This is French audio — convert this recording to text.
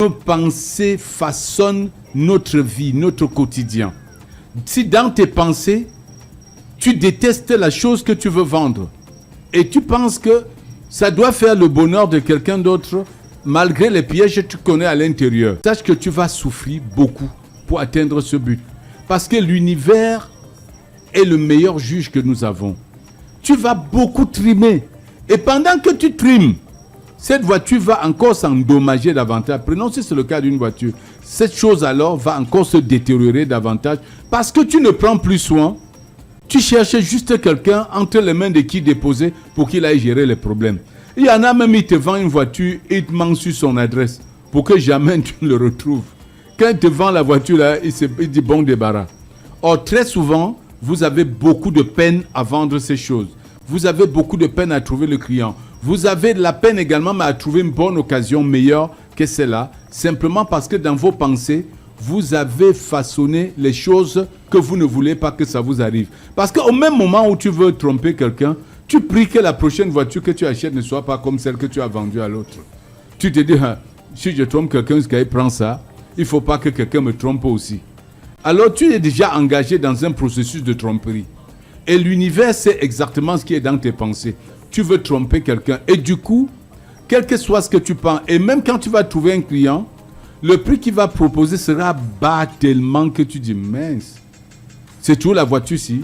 Nos pensées façonnent notre vie, notre quotidien. Si dans tes pensées, tu détestes la chose que tu veux vendre et tu penses que ça doit faire le bonheur de quelqu'un d'autre, malgré les pièges que tu connais à l'intérieur, sache que tu vas souffrir beaucoup pour atteindre ce but. Parce que l'univers est le meilleur juge que nous avons. Tu vas beaucoup trimer. Et pendant que tu trimes, cette voiture va encore s'endommager davantage. Prenons si c'est le cas d'une voiture. Cette chose alors va encore se détériorer davantage parce que tu ne prends plus soin. Tu cherches juste quelqu'un entre les mains de qui déposer pour qu'il aille gérer les problèmes. Il y en a même, il te vend une voiture et il te manque sur son adresse pour que jamais tu ne le retrouves. Quand il te vend la voiture, là, il dit bon débarras. Or, très souvent, vous avez beaucoup de peine à vendre ces choses. Vous avez beaucoup de peine à trouver le client. Vous avez de la peine également à trouver une bonne occasion meilleure que celle-là, simplement parce que dans vos pensées, vous avez façonné les choses que vous ne voulez pas que ça vous arrive. Parce qu'au même moment où tu veux tromper quelqu'un, tu pries que la prochaine voiture que tu achètes ne soit pas comme celle que tu as vendue à l'autre. Tu te dis, si je trompe quelqu'un, il prend ça, il ne faut pas que quelqu'un me trompe aussi. Alors tu es déjà engagé dans un processus de tromperie. Et l'univers sait exactement ce qui est dans tes pensées. Tu veux tromper quelqu'un. Et du coup, quel que soit ce que tu penses, et même quand tu vas trouver un client, le prix qu'il va proposer sera bas tellement que tu dis, mince, c'est toujours la voiture-ci.